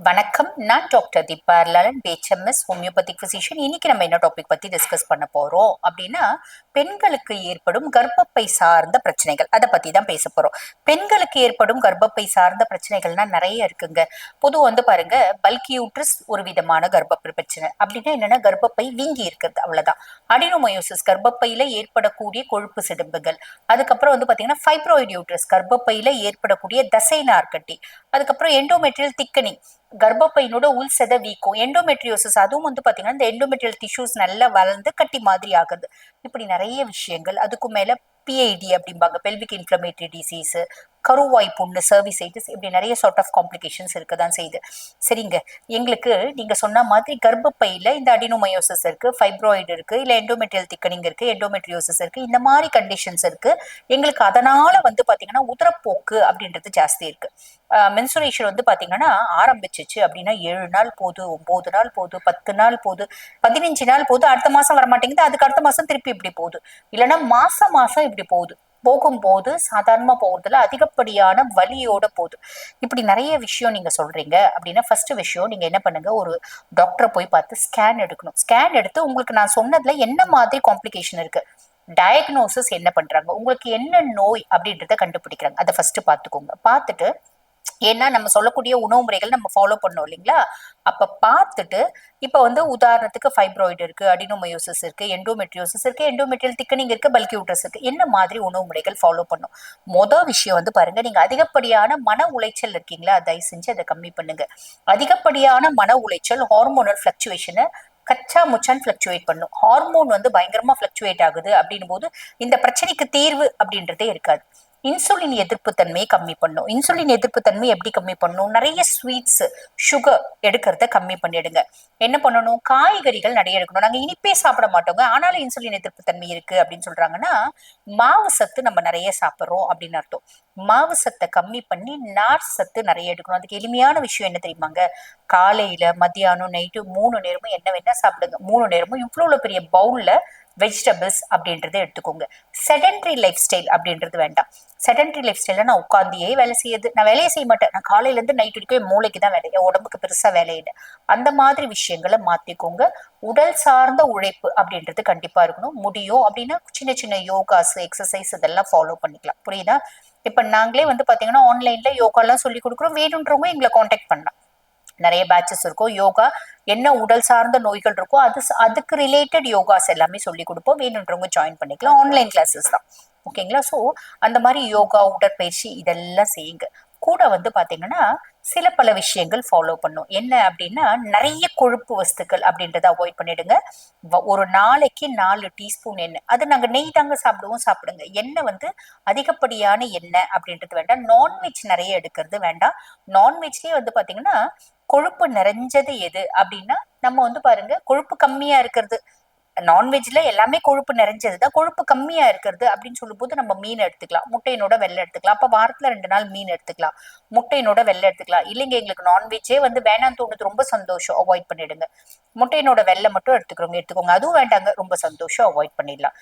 வணக்கம். நான் doctor Deepa Lalan, BHMS homeopathic physician. இன்னைக்கு நம்ம என்ன டாபிக் பத்தி டிஸ்கஸ் பண்ண போறோம் அப்படின்னா, பெண்களுக்கு ஏற்படும் கர்ப்பப்பை சார்ந்த பிரச்சனைகள், அதை பத்தி தான் பேச போறோம். பெண்களுக்கு ஏற்படும் கர்ப்பப்பை சார்ந்த பிரச்சனைகள்னா நிறைய இருக்குங்க. பொதுவா பாருங்க, பல்கி யூட்ரஸ் ஒரு விதமான கர்ப்பப்பை பிரச்சனை. அப்படின்னா என்னன்னா, கர்ப்பப்பை வீங்கி இருக்கிறது, அவ்வளவுதான். அடினோமயோசிஸ் கர்ப்பப்பையில ஏற்படக்கூடிய கொழுப்பு சிடம்புகள். அதுக்கப்புறம் பாத்தீங்கன்னா ஃபைப்ராய்டு யூட்ரஸ் கர்ப்பப்பையில ஏற்படக்கூடிய தசை நார்க்கட்டி. அதுக்கப்புறம் எண்டோமெட்ரியல் திக்கனிங், கர்ப்பப்பையினோட உள் செத வீக்கம். எண்டோமெட்ரியோசிஸ் அதுவும் பாத்தீங்கன்னா இந்த எண்டோமெட்ரியல் டிஷ்யூஸ் நல்லா வளர்ந்து கட்டி மாதிரி ஆகுது. இப்படி நிறைய விஷயங்கள். அதுக்கும் மேல பிஐடி அப்படிம்பாங்க, பெல்விக் இன்ஃபிளமேட்டரி டிசீஸ், கருவாய் புண்ணு, சர்விசைட்டிஸ், இப்படி நிறைய சார்ட் ஆஃப் காம்ப்ளிகேஷன்ஸ் இருக்கதான் செய்யுது. சரிங்க, எங்களுக்கு நீங்க சொன்ன மாதிரி கர்ப்பப்பையில இந்த அடினோமயோசிஸ் இருக்கு, ஃபைப்ராய்டு இருக்கு, இல்ல எண்டோமெட்ரியல் திக்கனிங் இருக்கு, எண்டோமெட்ரியோசிஸ் இருக்கு, இந்த மாதிரி கண்டிஷன்ஸ் இருக்கு. எங்களுக்கு அதனால பாத்தீங்கன்னா உதரப்போக்கு அப்படின்றது ஜாஸ்தி இருக்கு. மென்சுரேஷன் பாத்தீங்கன்னா ஆரம்பிச்சிச்சு அப்படின்னா 7 நாள் போகுது, 9 நாள் போகுது, 10 நாள் போகுது, 15 நாள் போகுது, அடுத்த மாசம் வரமாட்டேங்குது, அதுக்கு அடுத்த மாசம் திருப்பி இப்படி போகுது, இல்லைன்னா மாசம் மாசம் இப்படி போகுது. போகும்போது சாதாரணமா போகிறதுல அதிகப்படியான வலியோட போகுது. இப்படி நிறைய விஷயம் நீங்க சொல்றீங்க அப்படின்னா, ஃபர்ஸ்ட் விஷயம் நீங்க என்ன பண்ணுங்க, ஒரு டாக்டரை போய் பார்த்து ஸ்கேன் எடுக்கணும். ஸ்கேன் எடுத்து உங்களுக்கு நான் சொன்னதுல என்ன மாதிரி காம்ப்ளிகேஷன் இருக்கு, டயக்னோசிஸ் என்ன பண்றாங்க, உங்களுக்கு என்ன நோய் அப்படின்றத கண்டுபிடிக்கிறாங்க, அதை ஃபர்ஸ்ட் பாத்துக்கோங்க. பார்த்துட்டு, ஏன்னா நம்ம சொல்லக்கூடிய உணவு முறைகள் நம்ம ஃபாலோ பண்ணோம் இல்லைங்களா, அப்ப பார்த்துட்டு, இப்ப உதாரணத்துக்கு ஃபைப்ராய்டு இருக்கு, அடினோமயோசிஸ் இருக்கு, எண்டோமெட்ரியோசிஸ் இருக்கு, எண்டோமெட்ரியல் திக்கனிங் இருக்கு, பல்கி யூட்ரஸ் இருக்கு, என்ன மாதிரி உணவு முறைகள் ஃபாலோ பண்ணும். மொதல் விஷயம் பாருங்க, நீங்க அதிகப்படியான மன உளைச்சல் இருக்கீங்களா, தயவு செஞ்சு அதை கம்மி பண்ணுங்க. அதிகப்படியான மன உளைச்சல் ஹார்மோனல் பிளக்சுவேஷனை கச்சா முச்சான் பிளக்சுவேட் பண்ணும். ஹார்மோன் பயங்கரமா பிளக்சுவேட் ஆகுது அப்படின்னும் போது இந்த பிரச்சனைக்கு தீர்வு அப்படின்றதே இருக்காது. இன்சுலின் எதிர்ப்பு தன்மையை கம்மி பண்ணும். இன்சுலின் எதிர்ப்பு தன்மை எப்படி கம்மி பண்ணும், நிறைய ஸ்வீட்ஸ், சுகர் எடுக்கிறத கம்மி பண்ணிடுங்க. என்ன பண்ணணும், காய்கறிகள் நிறைய எடுக்கணும். நாங்க இனிப்பே சாப்பிட மாட்டோங்க, ஆனாலும் இன்சுலின் எதிர்ப்பு தன்மை இருக்கு அப்படின்னு சொல்றாங்கன்னா, மாவு சத்து நம்ம நிறைய சாப்பிட்றோம் அப்படின்னு அர்த்தம். மாவு சத்தை கம்மி பண்ணி நார் சத்து நிறைய எடுக்கணும். அதுக்கு எளிமையான விஷயம் என்ன தெரியுமாங்க, காலையில மத்தியானம் நைட்டு 3 நேரமும் என்ன வேணா சாப்பிடுங்க. 3 நேரமும் இவ்வளவு பெரிய பவுல்ல வெஜிடபிள்ஸ் அப்படின்றத எடுத்துக்கோங்க. செடன்டரி லைஃப் ஸ்டைல் அப்படின்றது வேண்டாம். செடன்டரி லைஃப் ஸ்டைல நான் உட்காந்தியே வேலை செய்யுது, நான் வேலையை செய்ய மாட்டேன், நான் காலையில இருந்து நைட் வரைக்கும் என் மூளைக்கு தான் வேலை, என் உடம்புக்கு பெருசா வேலை இல்லை. அந்த மாதிரி விஷயங்களை மாத்திக்கோங்க. உடல் சார்ந்த உழைப்பு அப்படின்றது கண்டிப்பா இருக்கணும். முடியும் அப்படின்னா சின்ன சின்ன யோகாஸ், எக்ஸசைஸ் இதெல்லாம் ஃபாலோ பண்ணிக்கலாம். புரியுதா? இப்ப நாங்களே பாத்தீங்கன்னா ஆன்லைன்ல யோகா எல்லாம் சொல்லி கொடுக்குறோம். வேணுன்றவங்க எங்களை காண்டாக்ட் பண்ணலாம். நிறைய பேட்சஸ் இருக்கும். யோகா என்ன உடல் சார்ந்த நோய்கள் இருக்கோ அதுக்கு ரிலேட்டட் யோகாஸ் எல்லாமே சொல்லி கொடுப்போம். வேணுன்றவங்க ஜாயின் பண்ணிக்கலாம். ஆன்லைன் கிளாஸஸ் தான். ஓகேங்களா? ஸோ அந்த மாதிரி யோகா, உடற்பயிற்சி இதெல்லாம் செய்யுங்க. கூட பாத்தீங்கன்னா சில பல விஷயங்கள் ஃபாலோ பண்ணும். என்ன அப்படின்னா, நிறைய கொழுப்பு வஸ்துக்கள் அப்படின்றத அவாய்ட் பண்ணிடுங்க. ஒரு நாளைக்கு 4 டீஸ்பூன் எண்ணெய், அது நாங்க நெய் தாங்க சாப்பிடுவோம், சாப்பிடுங்க. எண்ணெய் அதிகப்படியான எண்ணெய் அப்படின்றது வேண்டாம். நான்வெஜ் நிறைய எடுக்கிறது வேண்டாம். நான்வெஜ்லயே பாத்தீங்கன்னா கொழுப்பு நிறைஞ்சது எது அப்படின்னா, நம்ம பாருங்க, கொழுப்பு கம்மியா இருக்கிறது. நான்வெஜ்ல எல்லாமே கொழுப்பு நிறைஞ்சதுதான். கொழுப்பு கம்மியா இருக்கிறது அப்படின்னு சொல்லும் போது நம்ம மீன் எடுத்துக்கலாம், முட்டையினோட வெள்ளை எடுத்துக்கலாம். அப்ப வாரத்துல 2 நாள் மீன் எடுத்துக்கலாம், முட்டையினோட வெள்ளை எடுத்துக்கலாம். இல்லைங்க எங்களுக்கு நான்வெஜ்ஜே வேணாம்னு தோணுது, ரொம்ப சந்தோஷம், அவாய்ட் பண்ணிடுங்க. முட்டையினோட வெள்ளை மட்டும் எடுத்துக்கோங்க. அதுவும் வேண்டாங்க, ரொம்ப சந்தோஷம், அவாய்ட் பண்ணிடலாம்.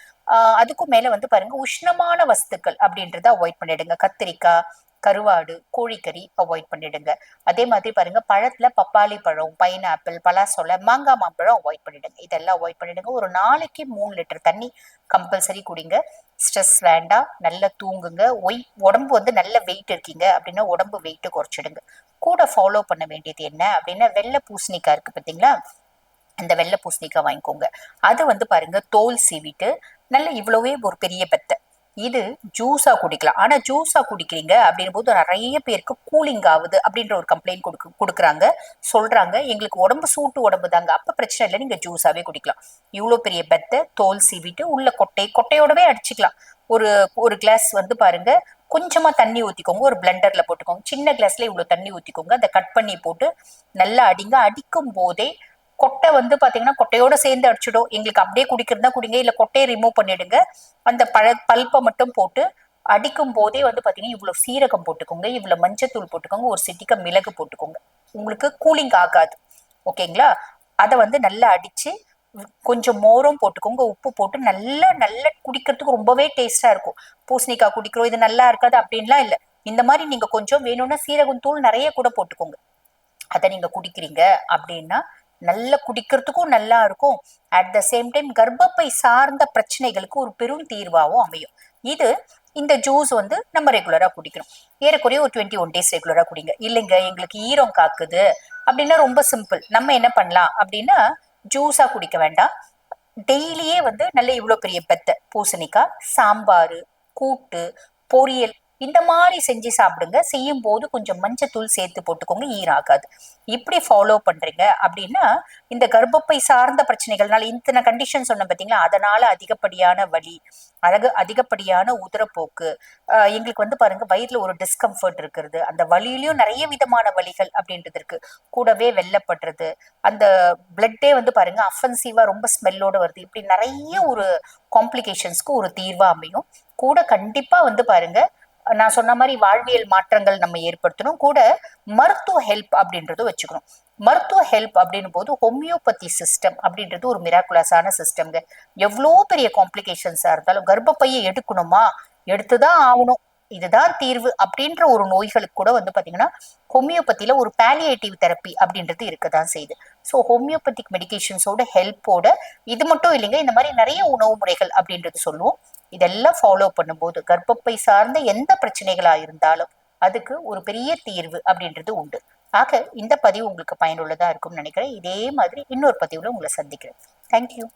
அதுக்கும் மேல பாருங்க, உஷ்ணமான வஸ்துக்கள் அப்படின்றத அவாய்ட் பண்ணிடுங்க. கத்திரிக்காய், கருவாடு, கோழிக்கறி அவாய்ட் பண்ணிடுங்க. அதே மாதிரி பாருங்க, பழத்துல பப்பாளி பழம், பைனாப்பிள், பலாசொலை, மாங்காய், மாம்பழம் அவாய்ட் பண்ணிடுங்க. இதெல்லாம் அவாய்ட் பண்ணிடுங்க. ஒரு நாளைக்கு 3 லிட்டர் தண்ணி கம்பல்சரி குடிங்க. ஸ்ட்ரெஸ் வேண்டாம், நல்லா தூங்குங்க. உடம்பு நல்ல வெயிட் இருக்கீங்க அப்படின்னா உடம்பு வெயிட் குறைச்சிடுங்க. கூட ஃபாலோ பண்ண வேண்டியது என்ன அப்படின்னா, வெள்ளை பூசணிக்காய் இருக்கு பார்த்தீங்களா, அந்த வெள்ளை பூசணிக்காய் வாங்கிக்கோங்க. அது பாருங்க, தோல் சீவிட்டு நல்ல இவ்வளவே ஒரு பெரிய பெத்தை, இது ஜூஸா குடிக்கலாம். ஆனா ஜூஸா குடிக்கிறீங்க அப்படின் போது நிறைய பேருக்கு கூலிங் ஆகுது அப்படின்ற ஒரு கம்ப்ளைண்ட் கொடுக்குறாங்க, சொல்றாங்க. எங்களுக்கு உடம்பு சூட்டு உடம்பு தாங்க, அப்ப பிரச்சனை இல்லை, நீங்க ஜூஸாவே குடிக்கலாம். இவ்வளவு பெரிய பெத்தை தோல் சீவிட்டு உள்ள கொட்டையோடவே அடிச்சுக்கலாம். ஒரு ஒரு கிளாஸ் பாருங்க, கொஞ்சமா தண்ணி ஊத்திக்கோங்க, ஒரு பிளெண்டர்ல போட்டுக்கோங்க. சின்ன கிளாஸ்ல இவ்வளவு தண்ணி ஊத்திக்கோங்க, அதை கட் பண்ணி போட்டு நல்லா அடிங்க. அடிக்கும் போதே கொட்டை பாத்தீங்கன்னா கொட்டையோட சேர்ந்து அடிச்சிடும். எங்களுக்கு அப்படியே குடிக்கிறதா குடிங்க, இல்ல கொட்டையை ரிமூவ் பண்ணிடுங்க. அந்த பல்ப்பை மட்டும் போட்டு அடிக்கும் போதே பாத்தீங்கன்னா இவ்வளவு சீரகம் போட்டுக்கோங்க, இவ்வளவு மஞ்சத்தூள் போட்டுக்கோங்க, ஒரு சிட்டிக்க மிளகு போட்டுக்கோங்க. உங்களுக்கு கூலிங் ஆகாது. ஓகேங்களா? அதை நல்லா அடிச்சு கொஞ்சம் மோரும் போட்டுக்கோங்க, உப்பு போட்டு நல்லா நல்லா குடிக்கிறதுக்கு ரொம்பவே டேஸ்டா இருக்கும். பூசணிக்காய் குடிக்கிறோம், இது நல்லா இருக்காது அப்படின்லாம் இல்லை. இந்த மாதிரி நீங்க கொஞ்சம் வேணும்னா சீரகம் தூள் நிறைய கூட போட்டுக்கோங்க. அதை நீங்க குடிக்கிறீங்க அப்படின்னா நல்ல குடிக்கிறதுக்கும் நல்லா இருக்கும். அட் த சேம் டைம் கர்ப்பப்பை சார்ந்த பிரச்சனைகளுக்கு ஒரு பெரும் தீர்வாகவும் அமையும். இது இந்த ஜூஸ் வந்து நம்ம ரெகுலரா குடிக்கணும். ஏறக்குறைய ஒரு 21 days ரெகுலரா குடிங்க. இல்லைங்க எங்களுக்கு ஈரம் காக்குது அப்படின்னா ரொம்ப சிம்பிள். நம்ம என்ன பண்ணலாம் அப்படின்னா ஜூஸா குடிக்க வேண்டாம். டெய்லியே வந்து நல்ல இவ்வளவு பெரிய பெத்த பூசணிக்காய் சாம்பார், கூட்டு, பொரியல் இந்த மாதிரி செஞ்சு சாப்பிடுங்க. செய்யும் போது கொஞ்சம் மஞ்சத்தூள் சேர்த்து போட்டுக்கோங்க, ஈராகாது. இப்படி ஃபாலோ பண்றீங்க அப்படின்னா இந்த கர்ப்பப்பை சார்ந்த பிரச்சனைகள்னால இத்தனை கண்டிஷன் சொன்ன பார்த்தீங்களா, அதனால அதிகப்படியான வலி, அதிகப்படியான உதரப்போக்கு, எங்களுக்கு வந்து பாருங்க வயிறுல ஒரு டிஸ்கம்ஃபர்ட் இருக்கிறது, அந்த வலியிலயும் நிறைய விதமான வலிகள் அப்படின்றது இருக்கு. கூடவே வெள்ளப்படுறது, அந்த பிளட்டே வந்து பாருங்க அஃபென்சிவா ரொம்ப ஸ்மெல்லோட வருது. இப்படி நிறைய ஒரு காம்ப்ளிகேஷன்ஸ்க்கு ஒரு தீர்வா அமையும். கூட கண்டிப்பா வந்து பாருங்க நான் சொன்ன மாதிரி வாழ்வியல் மாற்றங்கள் நம்ம ஏற்படுத்தணும். கூட மருத்துவ ஹெல்ப் அப்படின்றத வச்சுக்கணும். மருத்துவ ஹெல்ப் அப்படின்னும் போது ஹோமியோபதி சிஸ்டம் அப்படின்றது ஒரு மிராக்குலஸான சிஸ்டம்ங்க. எவ்வளோ பெரிய காம்ப்ளிகேஷன்ஸா இருந்தாலும் கர்ப்பப்பையை எடுக்கணுமா, எடுத்துதான் ஆகணும், இதுதான் தீர்வு அப்படின்ற ஒரு நோய்களுக்கு கூட வந்து பாத்தீங்கன்னா ஹோமியோபதியில ஒரு பாலியேட்டிவ் தெரப்பி அப்படின்றது இருக்கதான் செய்யுது. ஸோ ஹோமியோபதிக் மெடிகேஷன்ஸோட ஹெல்ப்போட இது மட்டும் இல்லைங்க, இந்த மாதிரி நிறைய உணவு முறைகள் அப்படின்றது சொல்லுவோம். இதெல்லாம் ஃபாலோ பண்ணும்போது கர்ப்பப்பை சார்ந்த எந்த பிரச்சனைகளா இருந்தாலும் அதுக்கு ஒரு பெரிய தீர்வு அப்படின்றது உண்டு. ஆக இந்த பதிவு உங்களுக்கு பயனுள்ளதா இருக்கும்னு நினைக்கிறேன். இதே மாதிரி இன்னொரு பதிவுல உங்களை சந்திக்கிறேன். தேங்க்யூ.